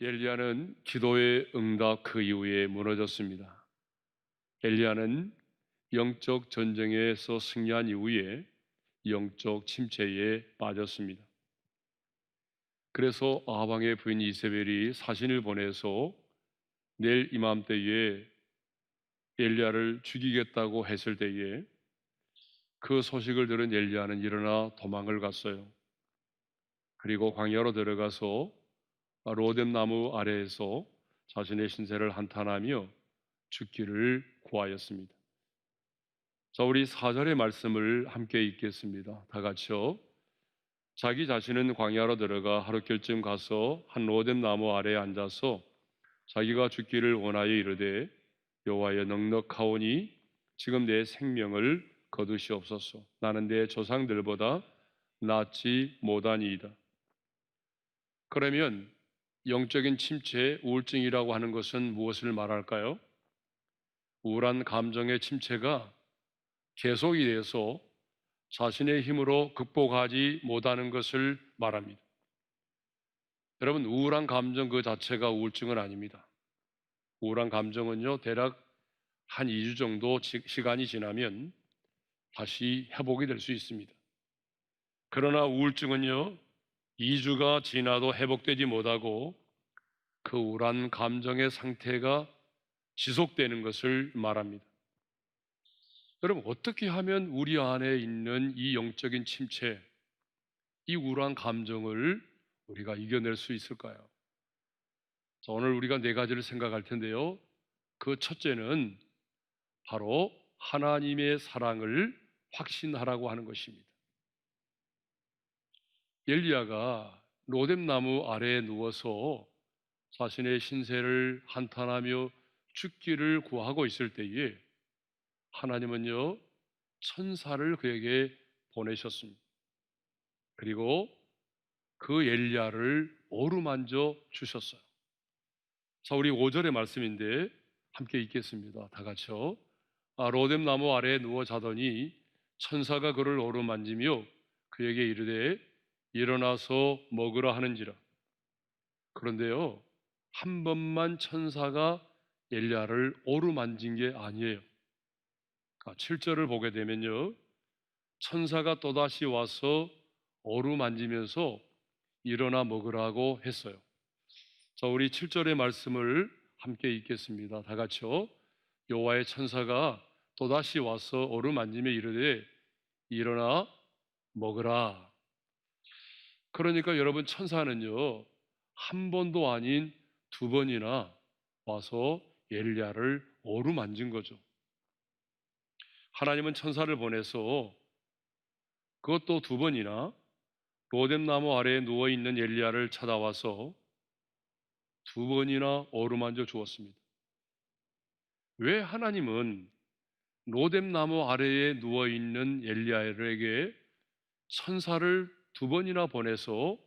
엘리야는 기도의 응답 그 이후에 무너졌습니다. 엘리야는 영적 전쟁에서 승리한 이후에 영적 침체에 빠졌습니다. 그래서 아합 왕의 부인 이세벨이 사신을 보내서 내일 이맘때에 엘리야를 죽이겠다고 했을 때에 그 소식을 들은 엘리야는 일어나 도망을 갔어요. 그리고 광야로 들어가서 로뎀 나무 아래에서 자신의 신세를 한탄하며 죽기를 구하였습니다. 자, 우리 4절의 말씀을 함께 읽겠습니다. 다 같이요. 자기 자신은 광야로 들어가 하루길쯤 가서 한 로뎀 나무 아래에 앉아서 자기가 죽기를 원하여 이르되 여호와여 넉넉하오니 지금 내 생명을 거두시옵소서. 나는 내 조상들보다 낫지 못하니이다. 그러면 영적인 침체, 우울증이라고 하는 것은 무엇을 말할까요? 우울한 감정의 침체가 계속이 돼서 자신의 힘으로 극복하지 못하는 것을 말합니다. 여러분, 우울한 감정 그 자체가 우울증은 아닙니다. 우울한 감정은요, 대략 한 2주 정도 시간이 지나면 다시 회복이 될 수 있습니다. 그러나 우울증은요, 2주가 지나도 회복되지 못하고 그 우울한 감정의 상태가 지속되는 것을 말합니다. 여러분, 어떻게 하면 우리 안에 있는 이 영적인 침체, 이 우울한 감정을 우리가 이겨낼 수 있을까요? 자, 오늘 우리가 네 가지를 생각할 텐데요. 그 첫째는 바로 하나님의 사랑을 확신하라고 하는 것입니다. 엘리야가 로뎀 나무 아래에 누워서 자신의 신세를 한탄하며 죽기를 구하고 있을 때에 하나님은요, 천사를 그에게 보내셨습니다. 그리고 그 엘리야를 어루만져 주셨어요. 자, 우리 5절의 말씀인데 함께 읽겠습니다. 다 같이요. 로뎀 나무 아래에 누워 자더니 천사가 그를 어루만지며 그에게 이르되 일어나서 먹으라 하는지라. 그런데요, 한 번만 천사가 엘리야를 어루만진 게 아니에요. 7절을 보게 되면요, 천사가 또다시 와서 어루만지면서 일어나 먹으라고 했어요. 자, 우리 7절의 말씀을 함께 읽겠습니다. 다 같이요. 여호와의 천사가 또다시 와서 어루만지며 이르되 일어나 먹으라. 그러니까 여러분, 천사는요, 한 번도 아닌 두 번이나 와서 엘리야를 어루만진 거죠. 하나님은 천사를 보내서 그것도 두 번이나 로뎀 나무 아래에 누워 있는 엘리야를 찾아와서 두 번이나 어루만져 주었습니다. 왜 하나님은 로뎀 나무 아래에 누워 있는 엘리야에게 천사를 두 번이나 보내서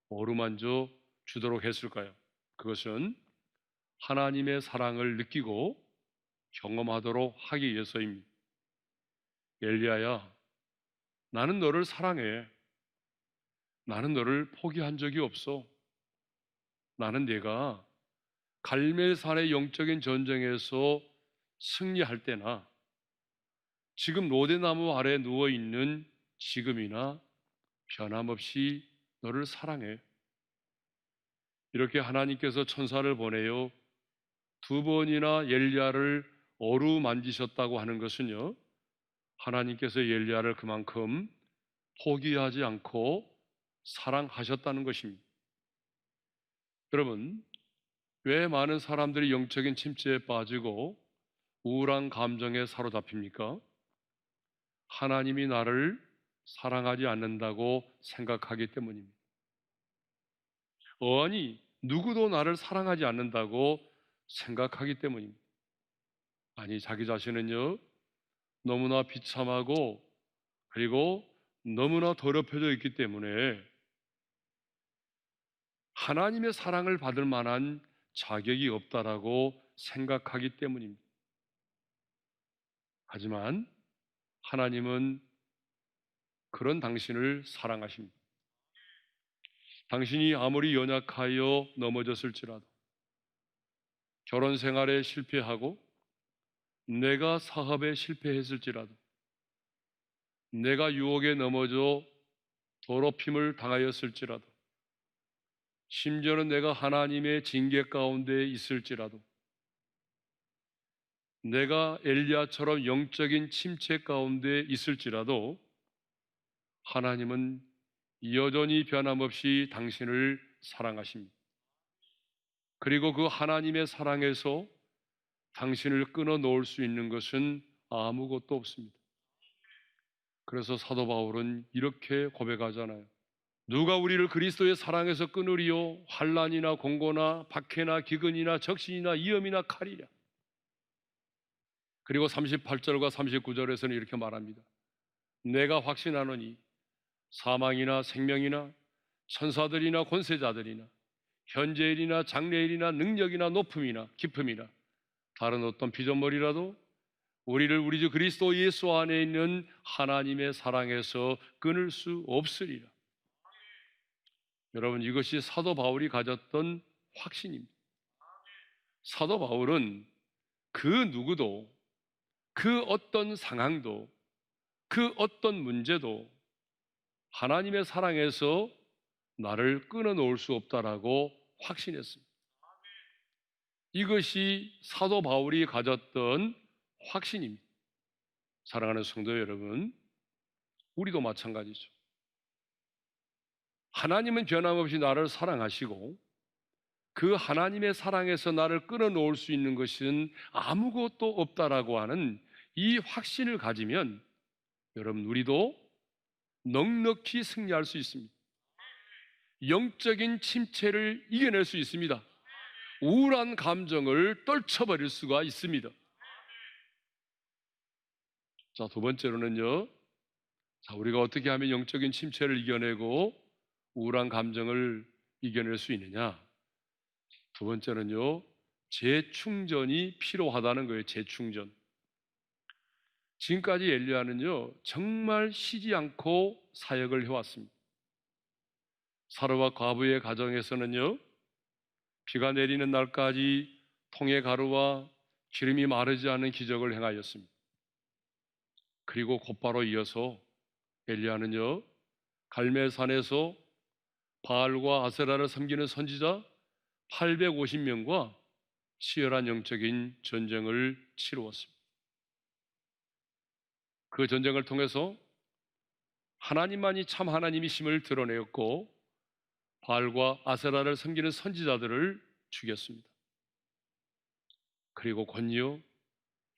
어루만져 주도록 했을까요? 그것은 하나님의 사랑을 느끼고 경험하도록 하기 위해서입니다. 엘리야야, 나는 너를 사랑해. 나는 너를 포기한 적이 없어. 나는 네가 갈멜산의 영적인 전쟁에서 승리할 때나 지금 로데나무 아래 누워있는 지금이나 변함없이 너를 사랑해. 이렇게 하나님께서 천사를 보내요 두 번이나 엘리야를 어루만지셨다고 하는 것은요, 하나님께서 엘리야를 그만큼 포기하지 않고 사랑하셨다는 것입니다. 여러분, 왜 많은 사람들이 영적인 침체에 빠지고 우울한 감정에 사로잡힙니까? 하나님이 나를 사랑하지 않는다고 생각하기 때문입니다. 아니, 누구도 나를 사랑하지 않는다고 생각하기 때문입니다. 아니, 자기 자신은요, 너무나 비참하고 그리고 너무나 더럽혀져 있기 때문에 하나님의 사랑을 받을 만한 자격이 없다라고 생각하기 때문입니다. 하지만 하나님은 그런 당신을 사랑하십니다. 당신이 아무리 연약하여 넘어졌을지라도, 결혼 생활에 실패하고 내가 사업에 실패했을지라도, 내가 유혹에 넘어져 더럽힘을 당하였을지라도, 심지어는 내가 하나님의 징계 가운데 있을지라도, 내가 엘리야처럼 영적인 침체 가운데 있을지라도 하나님은 여전히 변함없이 당신을 사랑하십니다. 그리고 그 하나님의 사랑에서 당신을 끊어놓을 수 있는 것은 아무것도 없습니다. 그래서 사도 바울은 이렇게 고백하잖아요. 누가 우리를 그리스도의 사랑에서 끊으리요? 환난이나 공고나 박해나 기근이나 적신이나 위험이나 칼이랴. 그리고 38절과 39절에서는 이렇게 말합니다. 내가 확신하노니 사망이나 생명이나 천사들이나 권세자들이나 현재일이나 장래일이나 능력이나 높음이나 깊음이나 다른 어떤 피조물이라도 우리를 우리 주 그리스도 예수 안에 있는 하나님의 사랑에서 끊을 수 없으리라. 여러분, 이것이 사도 바울이 가졌던 확신입니다. 사도 바울은 그 누구도, 그 어떤 상황도, 그 어떤 문제도 하나님의 사랑에서 나를 끊어놓을 수 없다라고 확신했습니다. 이것이 사도 바울이 가졌던 확신입니다. 사랑하는 성도 여러분, 우리도 마찬가지죠. 하나님은 변함없이 나를 사랑하시고 그 하나님의 사랑에서 나를 끊어놓을 수 있는 것은 아무것도 없다라고 하는 이 확신을 가지면 여러분, 우리도 넉넉히 승리할 수 있습니다. 영적인 침체를 이겨낼 수 있습니다. 우울한 감정을 떨쳐버릴 수가 있습니다. 자, 두 번째로는요, 우리가 어떻게 하면 영적인 침체를 이겨내고 우울한 감정을 이겨낼 수 있느냐? 두 번째는요, 재충전이 필요하다는 거예요. 재충전. 지금까지 엘리야는요, 정말 쉬지 않고 사역을 해왔습니다. 사르와 과부의 가정에서는요, 비가 내리는 날까지 통의 가루와 기름이 마르지 않는 기적을 행하였습니다. 그리고 곧바로 이어서 엘리야는요, 갈멜산에서 바알과 아세라를 섬기는 선지자 850명과 치열한 영적인 전쟁을 치루었습니다. 그 전쟁을 통해서 하나님만이 참 하나님이심을 드러내었고 바알과 아세라를 섬기는 선지자들을 죽였습니다. 그리고 곧이어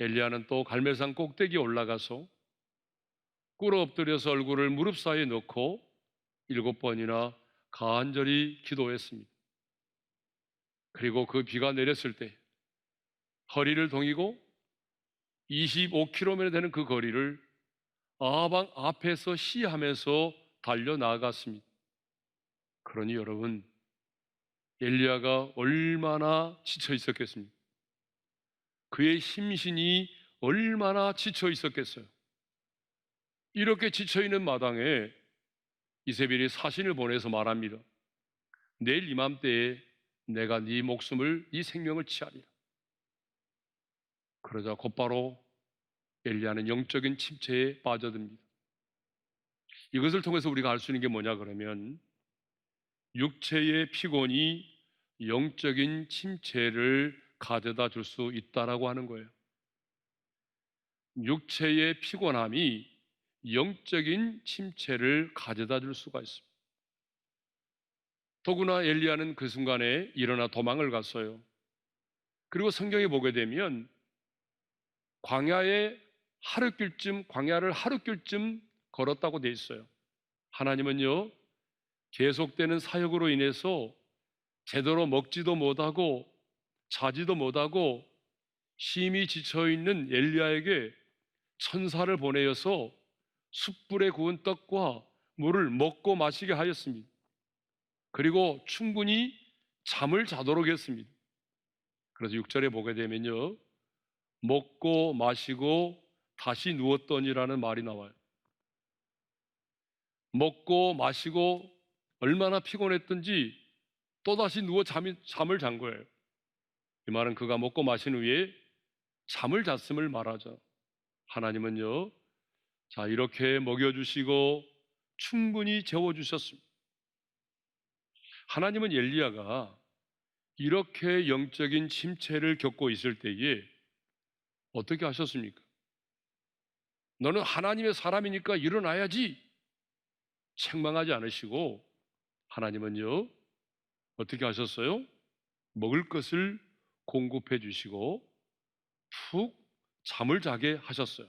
엘리야는 또 갈멜산 꼭대기에 올라가서 꿇어 엎드려서 얼굴을 무릎 사이에 넣고 7번이나 간절히 기도했습니다. 그리고 그 비가 내렸을 때 허리를 동이고 25km 되는 그 거리를 아방 앞에서 시하면서 달려나갔습니다. 그러니 여러분, 엘리야가 얼마나 지쳐 있었겠습니까? 그의 심신이 얼마나 지쳐 있었겠어요? 이렇게 지쳐 있는 마당에 이세벨이 사신을 보내서 말합니다. 내일 이맘때에 내가 네 목숨을, 네 생명을 취하리라. 그러자 곧바로 엘리야는 영적인 침체에 빠져듭니다. 이것을 통해서 우리가 알 수 있는 게 뭐냐 그러면 육체의 피곤이 영적인 침체를 가져다 줄 수 있다라고 하는 거예요. 육체의 피곤함이 영적인 침체를 가져다 줄 수가 있습니다. 더구나 엘리야는 그 순간에 일어나 도망을 갔어요. 그리고 성경에 보게 되면 광야를 하루길쯤 걸었다고 돼 있어요. 하나님은요, 계속되는 사역으로 인해서 제대로 먹지도 못하고 자지도 못하고 심히 지쳐있는 엘리야에게 천사를 보내어서 숯불에 구운 떡과 물을 먹고 마시게 하였습니다. 그리고 충분히 잠을 자도록 했습니다. 그래서 6절에 보게 되면요, 먹고 마시고 다시 누웠더니라는 말이 나와요. 먹고 마시고 얼마나 피곤했던지 또다시 누워 잠을 잔 거예요. 이 말은 그가 먹고 마신 후에 잠을 잤음을 말하죠. 하나님은요, 자, 이렇게 먹여주시고 충분히 재워주셨습니다. 하나님은 엘리야가 이렇게 영적인 침체를 겪고 있을 때에 어떻게 하셨습니까? 너는 하나님의 사람이니까 일어나야지 책망하지 않으시고, 하나님은요 어떻게 하셨어요? 먹을 것을 공급해 주시고 푹 잠을 자게 하셨어요.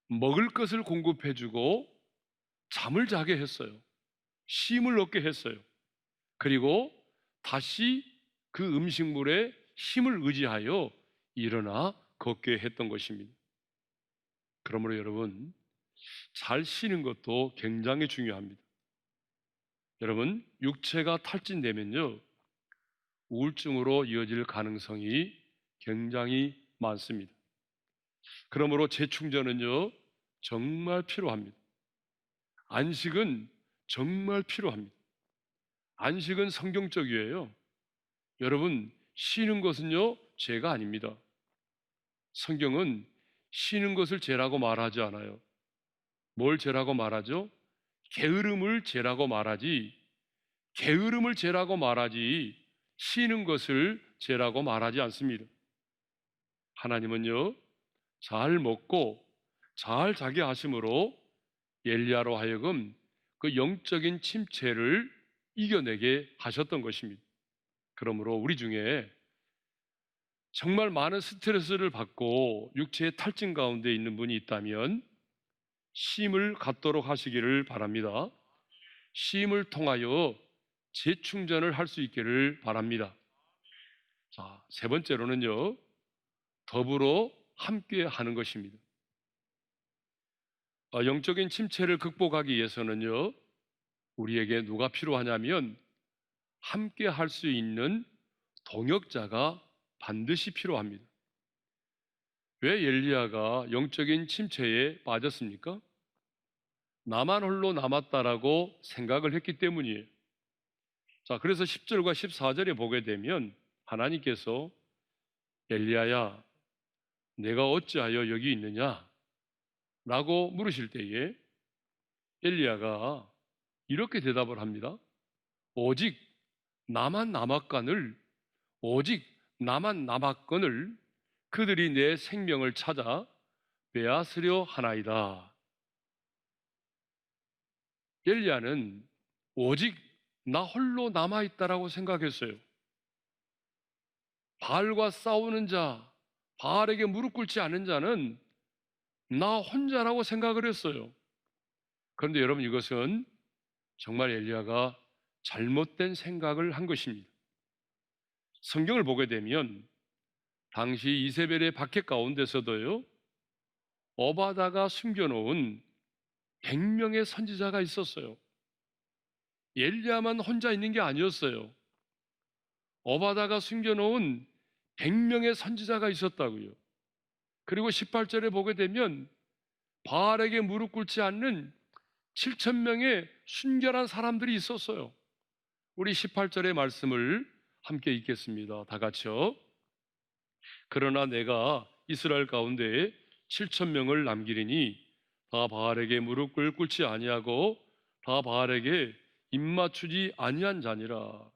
먹을 것을 공급해 주고 잠을 자게 했어요. 쉼을 얻게 했어요. 그리고 다시 그 음식물에 힘을 의지하여 일어나 걷게 했던 것입니다. 그러므로 여러분, 잘 쉬는 것도 굉장히 중요합니다. 여러분, 육체가 탈진되면요, 우울증으로 이어질 가능성이 굉장히 많습니다. 그러므로 재충전은요, 정말 필요합니다. 안식은 정말 필요합니다. 안식은 성경적이에요. 여러분, 쉬는 것은요, 죄가 아닙니다. 성경은 쉬는 것을 죄라고 말하지 않아요. 뭘 죄라고 말하죠? 게으름을 죄라고 말하지, 게으름을 죄라고 말하지, 쉬는 것을 죄라고 말하지 않습니다. 하나님은요, 잘 먹고 잘 자게 하심으로 엘리야로 하여금 그 영적인 침체를 이겨내게 하셨던 것입니다. 그러므로 우리 중에 정말 많은 스트레스를 받고 육체의 탈진 가운데 있는 분이 있다면 쉼을 갖도록 하시기를 바랍니다. 쉼을 통하여 재충전을 할 수 있기를 바랍니다. 자, 세 번째로는요, 더불어 함께 하는 것입니다. 영적인 침체를 극복하기 위해서는요, 우리에게 누가 필요하냐면 함께 할 수 있는 동역자가 반드시 필요합니다. 왜 엘리야가 영적인 침체에 빠졌습니까? 나만 홀로 남았다라고 생각을 했기 때문이에요. 자, 그래서 10절과 14절에 보게 되면 하나님께서 엘리야야, 내가 어찌하여 여기 있느냐? 라고 물으실 때에 엘리야가 이렇게 대답을 합니다. 오직 나만 남았거늘, 오직 나만 남았거늘 그들이 내 생명을 찾아 빼앗으려 하나이다. 엘리야는 오직 나 홀로 남아있다라고 생각했어요. 바알과 싸우는 자, 바알에게 무릎 꿇지 않은 자는 나 혼자라고 생각을 했어요. 그런데 여러분, 이것은 정말 엘리야가 잘못된 생각을 한 것입니다. 성경을 보게 되면 당시 이세벨의 박해 가운데서도요, 오바다가 숨겨놓은 100명의 선지자가 있었어요. 엘리야만 혼자 있는 게 아니었어요. 오바다가 숨겨놓은 100명의 선지자가 있었다고요. 그리고 18절에 보게 되면 바알에게 무릎 꿇지 않는 7,000명의 순결한 사람들이 있었어요. 우리 18절의 말씀을 함께 읽겠습니다. 다 같이요. 그러나 내가 이스라엘 가운데 7,000명을 남기리니 다 바알에게 무릎을 꿇지 아니하고 다 바알에게 입맞추지 아니한 자니라.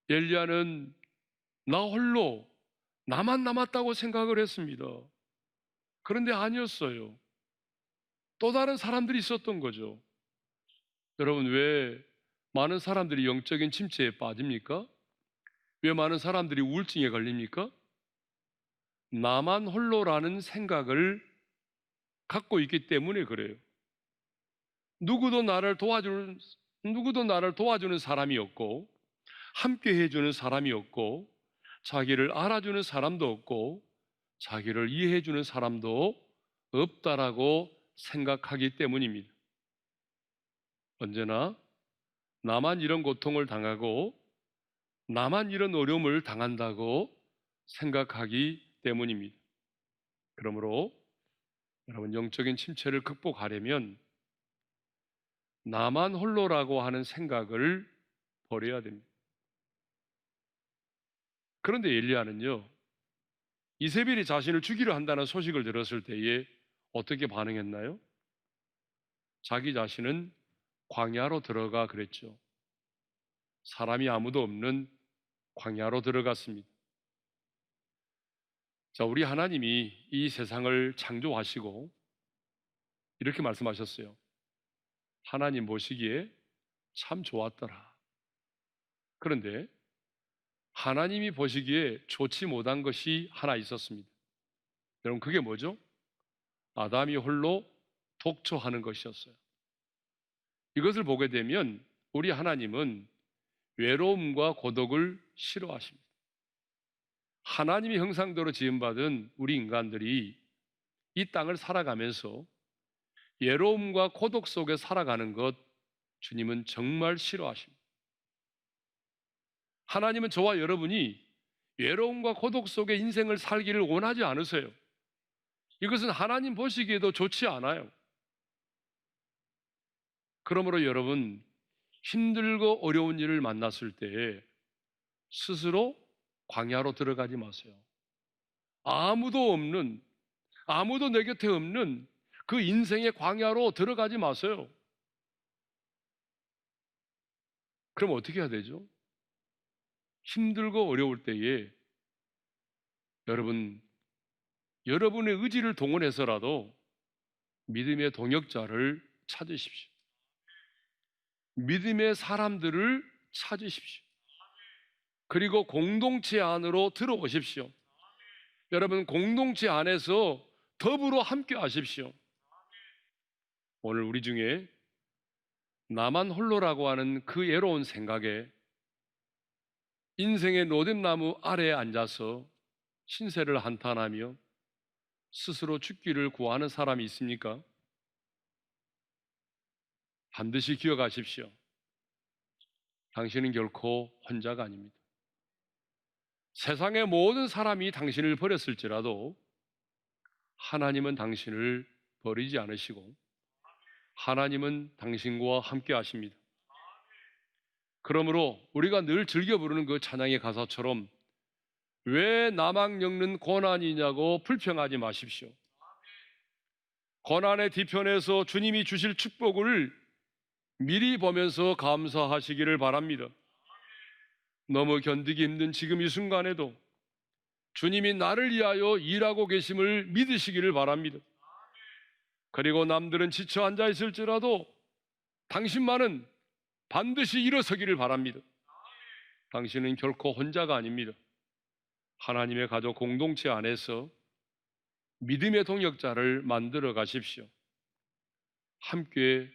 엘리야는 나 홀로 나만 남았다고 생각을 했습니다. 그런데 아니었어요. 또 다른 사람들이 있었던 거죠. 여러분, 왜 많은 사람들이 영적인 침체에 빠집니까? 왜 많은 사람들이 우울증에 걸립니까? 나만 홀로라는 생각을 갖고 있기 때문에 그래요. 누구도 나를 도와주는 사람이 없고, 함께 해주는 사람이 없고, 자기를 알아주는 사람도 없고, 자기를 이해해주는 사람도 없다라고 생각하기 때문입니다. 언제나 나만 이런 고통을 당하고 나만 이런 어려움을 당한다고 생각하기 때문입니다. 그러므로 여러분, 영적인 침체를 극복하려면 나만 홀로라고 하는 생각을 버려야 됩니다. 그런데 엘리야는요, 이세벨이 자신을 죽이려 한다는 소식을 들었을 때에 어떻게 반응했나요? 자기 자신은 광야로 들어가 그랬죠. 사람이 아무도 없는 광야로 들어갔습니다. 자, 우리 하나님이 이 세상을 창조하시고 이렇게 말씀하셨어요. 하나님 보시기에 참 좋았더라. 그런데 하나님이 보시기에 좋지 못한 것이 하나 있었습니다. 여러분, 그게 뭐죠? 아담이 홀로 독초하는 것이었어요. 이것을 보게 되면 우리 하나님은 외로움과 고독을 싫어하십니다. 하나님의 형상대로 지음받은 우리 인간들이 이 땅을 살아가면서 외로움과 고독 속에 살아가는 것 주님은 정말 싫어하십니다. 하나님은 저와 여러분이 외로움과 고독 속에 인생을 살기를 원하지 않으세요. 이것은 하나님 보시기에도 좋지 않아요. 그러므로 여러분, 힘들고 어려운 일을 만났을 때 스스로 광야로 들어가지 마세요. 아무도 없는, 아무도 내 곁에 없는 그 인생의 광야로 들어가지 마세요. 그럼 어떻게 해야 되죠? 힘들고 어려울 때에 여러분의 의지를 동원해서라도 믿음의 동역자를 찾으십시오. 믿음의 사람들을 찾으십시오. 그리고 공동체 안으로 들어오십시오. 여러분, 공동체 안에서 더불어 함께 하십시오. 오늘 우리 중에 나만 홀로라고 하는 그 애로운 생각에 인생의 로뎀나무 아래에 앉아서 신세를 한탄하며 스스로 죽기를 구하는 사람이 있습니까? 반드시 기억하십시오. 당신은 결코 혼자가 아닙니다. 세상의 모든 사람이 당신을 버렸을지라도 하나님은 당신을 버리지 않으시고 하나님은 당신과 함께 하십니다. 그러므로 우리가 늘 즐겨 부르는 그 찬양의 가사처럼 왜 나만 겪는 고난이냐고 불평하지 마십시오. 고난의 뒤편에서 주님이 주실 축복을 미리 보면서 감사하시기를 바랍니다. 너무 견디기 힘든 지금 이 순간에도 주님이 나를 위하여 일하고 계심을 믿으시기를 바랍니다. 그리고 남들은 지쳐 앉아 있을지라도 당신만은 반드시 일어서기를 바랍니다. 당신은 결코 혼자가 아닙니다. 하나님의 가족 공동체 안에서 믿음의 동역자를 만들어 가십시오. 함께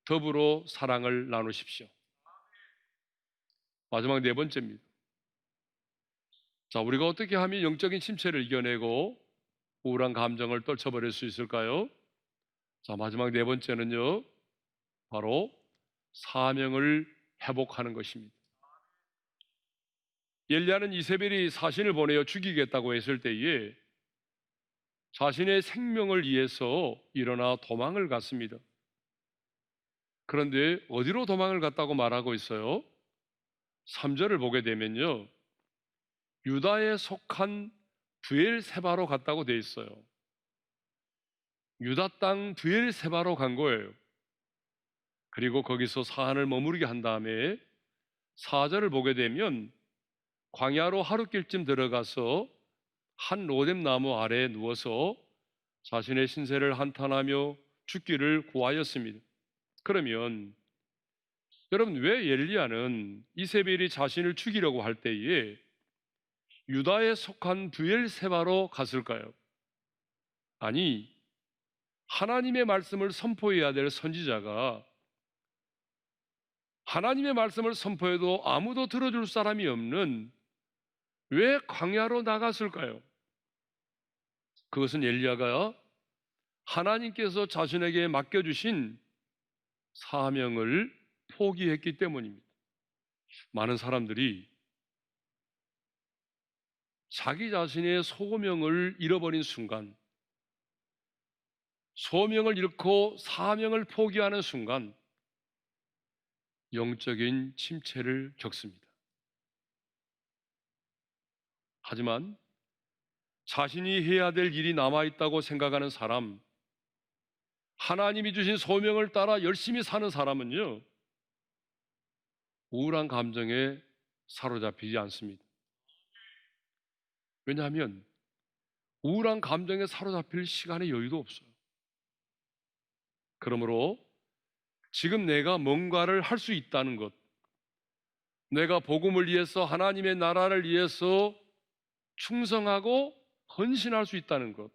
더불어 사랑을 나누십시오. 마지막 네 번째입니다. 자, 우리가 어떻게 하면 영적인 침체를 이겨내고 우울한 감정을 떨쳐버릴 수 있을까요? 자, 마지막 네 번째는요, 바로 사명을 회복하는 것입니다. 엘리야는 이세벨이 사신을 보내어 죽이겠다고 했을 때에 자신의 생명을 위해서 일어나 도망을 갔습니다. 그런데 어디로 도망을 갔다고 말하고 있어요? 3절을 보게 되면요, 유다에 속한 브엘세바로 갔다고 돼 있어요. 유다 땅 브엘세바로 간 거예요. 그리고 거기서 사한을 머무르게 한 다음에 4절을 보게 되면 광야로 하루길쯤 들어가서 한 로뎀나무 아래에 누워서 자신의 신세를 한탄하며 죽기를 구하였습니다. 그러면 여러분, 왜 엘리야는 이세벨이 자신을 죽이려고 할 때에 유다에 속한 브엘세바로 갔을까요? 아니, 하나님의 말씀을 선포해야 될 선지자가 하나님의 말씀을 선포해도 아무도 들어줄 사람이 없는 왜 광야로 나갔을까요? 그것은 엘리야가 하나님께서 자신에게 맡겨주신 사명을 포기했기 때문입니다. 많은 사람들이 자기 자신의 소명을 잃어버린 순간, 소명을 잃고 사명을 포기하는 순간 영적인 침체를 겪습니다. 하지만 자신이 해야 될 일이 남아있다고 생각하는 사람, 하나님이 주신 소명을 따라 열심히 사는 사람은요, 우울한 감정에 사로잡히지 않습니다. 왜냐하면 우울한 감정에 사로잡힐 시간의 여유도 없어요. 그러므로 지금 내가 뭔가를 할 수 있다는 것, 내가 복음을 위해서 하나님의 나라를 위해서 충성하고 헌신할 수 있다는 것,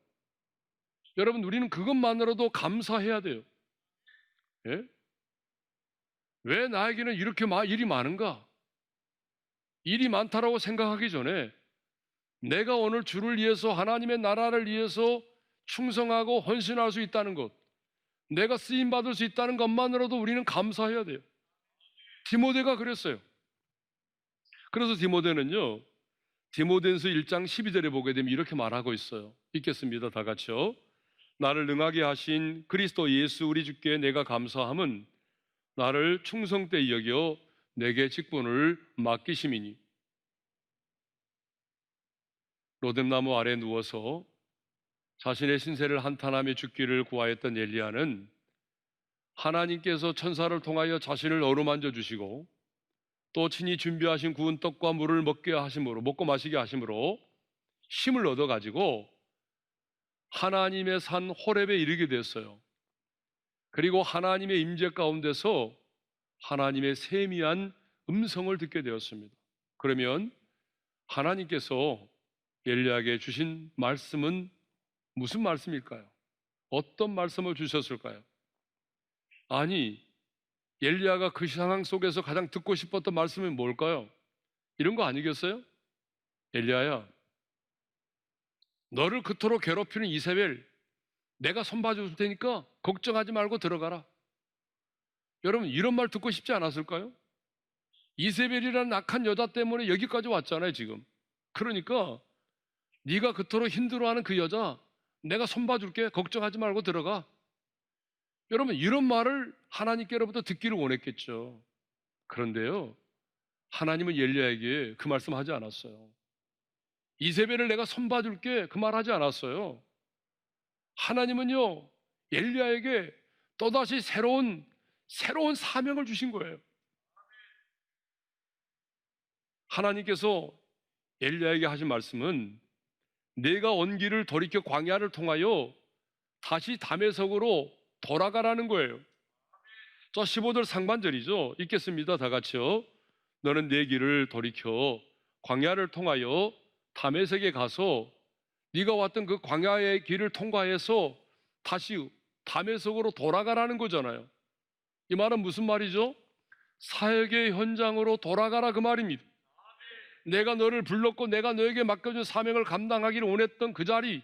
여러분 우리는 그것만으로도 감사해야 돼요. 예? 왜 나에게는 이렇게 일이 많은가? 일이 많다라고 생각하기 전에 내가 오늘 주를 위해서 하나님의 나라를 위해서 충성하고 헌신할 수 있다는 것, 내가 쓰임받을 수 있다는 것만으로도 우리는 감사해야 돼요. 디모데가 그랬어요. 그래서 디모데는요, 디모데전서 1장 12절에 보게 되면 이렇게 말하고 있어요. 읽겠습니다. 다 같이요. 나를 능하게 하신 그리스도 예수 우리 주께 내가 감사함은 나를 충성되이 여겨 내게 직분을 맡기심이니. 로뎀나무 아래 누워서 자신의 신세를 한탄하며 죽기를 구하였던 엘리야는 하나님께서 천사를 통하여 자신을 어루만져 주시고 또 친히 준비하신 구운 떡과 물을 먹고 마시게 하심으로 힘을 얻어가지고 하나님의 산 호렙에 이르게 됐어요. 그리고 하나님의 임재 가운데서 하나님의 세미한 음성을 듣게 되었습니다. 그러면 하나님께서 엘리야에게 주신 말씀은 무슨 말씀일까요? 어떤 말씀을 주셨을까요? 아니, 엘리야가 그 상황 속에서 가장 듣고 싶었던 말씀이 뭘까요? 이런 거 아니겠어요? 엘리야야, 너를 그토록 괴롭히는 이세벨 내가 손봐줄 테니까 걱정하지 말고 들어가라. 여러분 이런 말 듣고 싶지 않았을까요? 이세벨이라는 악한 여자 때문에 여기까지 왔잖아요 지금. 그러니까 네가 그토록 힘들어하는 그 여자 내가 손봐줄게, 걱정하지 말고 들어가. 여러분 이런 말을 하나님께로부터 듣기를 원했겠죠. 그런데요, 하나님은 엘리야에게 그 말씀 하지 않았어요. 이세벨을 내가 손봐줄게 그 말 하지 않았어요. 하나님은요, 엘리야에게 또다시 새로운 사명을 주신 거예요. 하나님께서 엘리야에게 하신 말씀은 내가 온 길을 돌이켜 광야를 통하여 다시 다메섹으로 돌아가라는 거예요. 자, 15절 상반절이죠. 읽겠습니다. 다 같이요. 너는 내 길을 돌이켜 광야를 통하여 다메섹에 가서 네가 왔던 그 광야의 길을 통과해서 다시 다메섹으로 돌아가라는 거잖아요. 이 말은 무슨 말이죠? 사역의 현장으로 돌아가라 그 말입니다. 내가 너를 불렀고 내가 너에게 맡겨준 사명을 감당하기를 원했던 그 자리,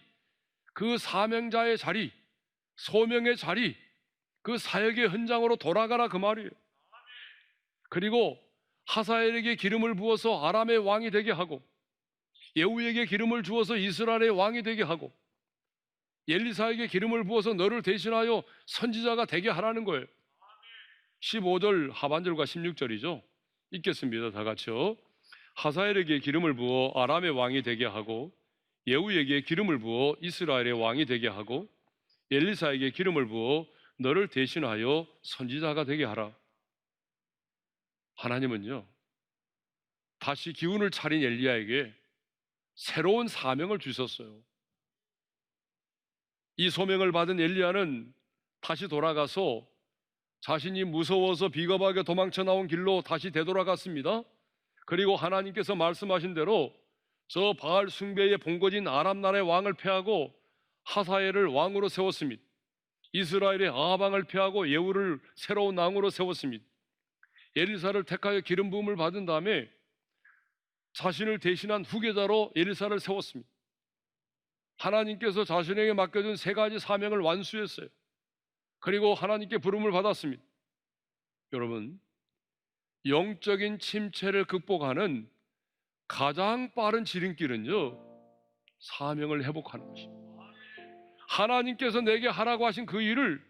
그 사명자의 자리, 소명의 자리, 그 사역의 현장으로 돌아가라 그 말이에요. 그리고 하사엘에게 기름을 부어서 아람의 왕이 되게 하고, 예후에게 기름을 주어서 이스라엘의 왕이 되게 하고, 엘리사에게 기름을 부어서 너를 대신하여 선지자가 되게 하라는 거예요. 15절 하반절과 16절이죠. 읽겠습니다. 다 같이요. 하사엘에게 기름을 부어 아람의 왕이 되게 하고, 예후에게 기름을 부어 이스라엘의 왕이 되게 하고, 엘리사에게 기름을 부어 너를 대신하여 선지자가 되게 하라. 하나님은요, 다시 기운을 차린 엘리야에게 새로운 사명을 주셨어요. 이 소명을 받은 엘리야는 다시 돌아가서 자신이 무서워서 비겁하게 도망쳐 나온 길로 다시 되돌아갔습니다. 그리고 하나님께서 말씀하신 대로 저 바알 숭배의 본거지인 아람 나라의 왕을 패하고 하사엘을 왕으로 세웠습니다. 이스라엘의 아합왕을 패하고 예후를 새로운 왕으로 세웠습니다. 엘리사를 택하여 기름 부음을 받은 다음에 자신을 대신한 후계자로 엘리사를 세웠습니다. 하나님께서 자신에게 맡겨준 세 가지 사명을 완수했어요. 그리고 하나님께 부름을 받았습니다. 여러분, 영적인 침체를 극복하는 가장 빠른 지름길은요, 사명을 회복하는 것입니다. 하나님께서 내게 하라고 하신 그 일을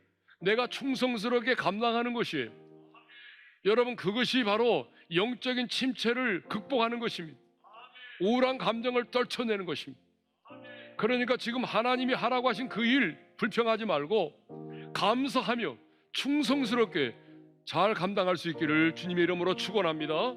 내가 충성스럽게 감당하는 것이에요. 여러분, 그것이 바로 영적인 침체를 극복하는 것입니다. 우울한 감정을 떨쳐내는 것입니다. 그러니까 지금 하나님이 하라고 하신 그 일 불평하지 말고 감사하며 충성스럽게 잘 감당할 수 있기를 주님의 이름으로 축원합니다.